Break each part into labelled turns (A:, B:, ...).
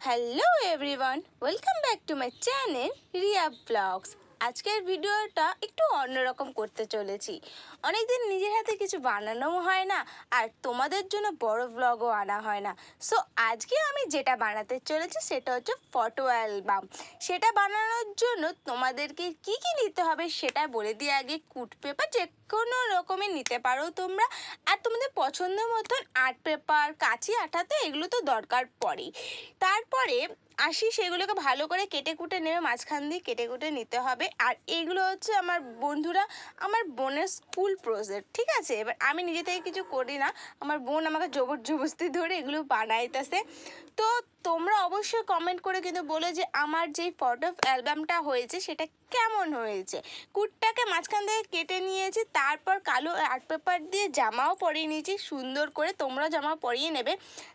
A: Hello everyone, welcome back to my channel Riya blogs. আজকের ভিডিওটা একটু অন্যরকম করতে চলেছি। অনেকদিন নিজের হাতে কিছু বানানোও হয় না, আর তোমাদের জন্য বড় ব্লগও আনা হয় না। সো আজকে আমি যেটা বানাতে চলেছি সেটা হচ্ছে ফটো অ্যালবাম। সেটা বানানোর জন্য তোমাদেরকে কি কি নিতে হবে সেটা বলে দিয়ে আগে কুট পেপার যে কোনো রকমের নিতে পারো তোমরা, আর তোমাদের পছন্দ মতন আর্ট পেপার, কাঁচি, আঠাতে এগুলো তো দরকার পড়েই। তারপরে আসি, সেগুলোকে ভালো করে কেটে কুটে নেবে, মাঝখান দিয়ে কেটে কুটে নিতে হবে। আর এইগুলো হচ্ছে আমার বন্ধুরা, আমার বোনের স্কুল প্রজেক্ট, ঠিক আছে? এবার আমি নিজে থেকে কিছু করি না, আমার বোন আমাকে জবরদস্তি ধরে এগুলো বানাইতেছে। তো তোমরা অবশ্যই কমেন্ট করে কিন্তু বলো যে আমার যেই ফটো অ্যালবামটা হয়েছে সেটা কেমন হয়েছে। কুটটাকে মাঝখান থেকে কেটে নিয়েছি, তারপর কালো আর্ট পেপার দিয়ে জামাও পরিয়ে নিয়েছি সুন্দর করে, তোমরা জামা পরিয়ে নেবে।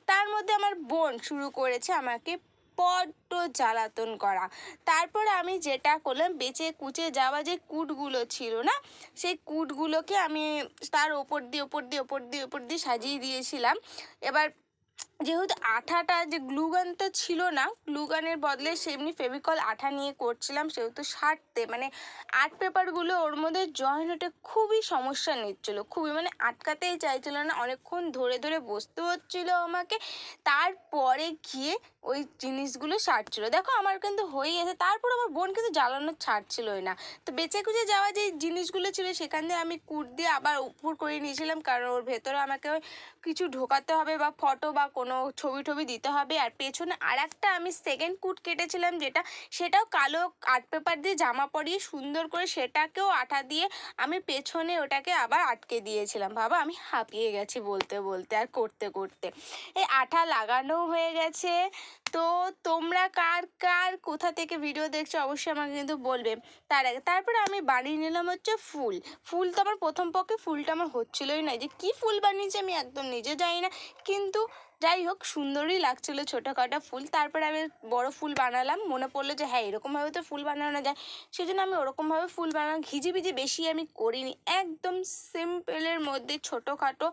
A: তার মধ্যে আমার বোন শুরু করেছে আমাকে বড্ড জ্বালাতন করা। তারপরে আমি যেটা করলাম, বেঁচে কুচে যাওয়া যে কুটগুলো ছিল না, সেই কুটগুলোকে আমি তার ওপর দিয়ে সাজিয়ে দিয়েছিলাম। এবার যেহেতু আঠাটা যে গ্লুগানটা ছিল না, গ্লুগানের বদলে সেমনি ফেভিকল আঠা নিয়ে করছিলাম, সেহেতু সারতে মানে আর্ট পেপারগুলো ওর মধ্যে জয়েন হতে খুবই সমস্যা নিচ্ছিলো, খুবই মানে আটকাতেই চাইছিল না, অনেকক্ষণ ধরে ধরে বসতে হচ্ছিলো আমাকে। তারপরে গিয়ে ওই জিনিসগুলো সারছিলো। দেখো আমার কিন্তু হয়েই গেছে, তারপর আমার বোন কিন্তু জ্বালানো ছাড়ছিলোই না। তো বেঁচে কুচে যাওয়া যে জিনিসগুলো ছিল সেখান দিয়ে আমি কুট দিয়ে আবার উপর করে নিয়েছিলাম, কারণ ওর ভেতরে আমাকে কিছু ঢোকাতে হবে বা ফটো বা কোনো ছবি টবি দিতে হবে। আর পেছনে আর একটা আমি সেকেন্ড কুট কেটেছিলাম, সেটাও কালো আর্ট পেপার দিয়ে জামা পরিয়ে সুন্দর করে সেটাকেও আঠা দিয়ে আমি পেছনে ওটাকে আবার আটকে দিয়েছিলাম। বাবা, আমি হাঁপিয়ে গেছি বলতে বলতে আর করতে করতে। এই আঠা লাগানো হয়ে গেছে। তো তোমরা কার কার কোথা থেকে ভিডিও দেখছো অবশ্যই আমাকে কিন্তু বলবে। তারপরে আমি বানিয়ে নিলাম হচ্ছে ফুল। ফুল তো আমার প্রথম পক্ষে ফুলটা আমার হচ্ছিলোই না, যে কি ফুল বানিয়েছি আমি একদম নিজে জানি না, কিন্তু যাই হোক সুন্দরই লাগছিলো ছোটোখাটো ফুল। তারপরে আমি বড় ফুল বানালাম, মনে পড়লো যে হ্যাঁ এরকমভাবে তো ফুল বানানো যায়, সেজন্য আমি ওরকমভাবে ফুল বানালাম। ঘিজিবিজি বেশি আমি করিনি, একদম সিম্পলের মধ্যে, ছোটোখাটো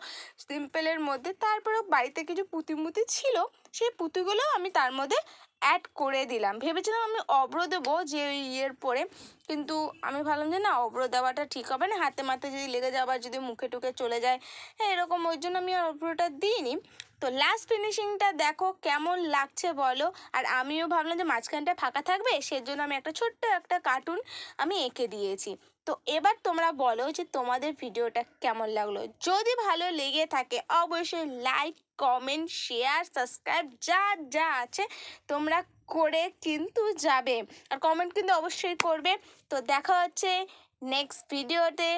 A: সিম্পলের মধ্যে। তারপরে বাড়িতে কিছু পুঁতি ছিল, সেই পুঁতিগুলো আমি তার মধ্যে অ্যাড করে দিলাম। ভেবেছিলাম আমি অব্র দেবো যে ইয়ের পরে, কিন্তু আমি ভাবলাম যে না, অব্র দেওয়াটা ঠিক হবে না, হাতে মাথে যদি লেগে যায়, আবার যদি মুখে টুকে চলে যায়, হ্যাঁ এরকম, ওই জন্য আমি আর অব্রটা দিইনি। তো লাস্ট ফিনিশিংটা দেখো কেমন লাগছে বলো। আর আমিও ভাবলাম যে মাঝখানটা ফাঁকা থাকবে, সেজন্য আমি একটা ছোট্ট একটা কার্টুন আমি এঁকে দিয়েছি। তো এবার তোমরা বলো যে তোমাদের ভিডিওটা কেমন লাগলো। যদি ভালো লেগে থাকে অবশ্যই লাইক, কমেন্ট, শেয়ার, সাবস্ক্রাইব যা যা আছে তোমরা করে কিন্তু যাবে, আর কমেন্ট কিন্তু অবশ্যই করবে। তো দেখা হচ্ছে নেক্সট ভিডিওতে।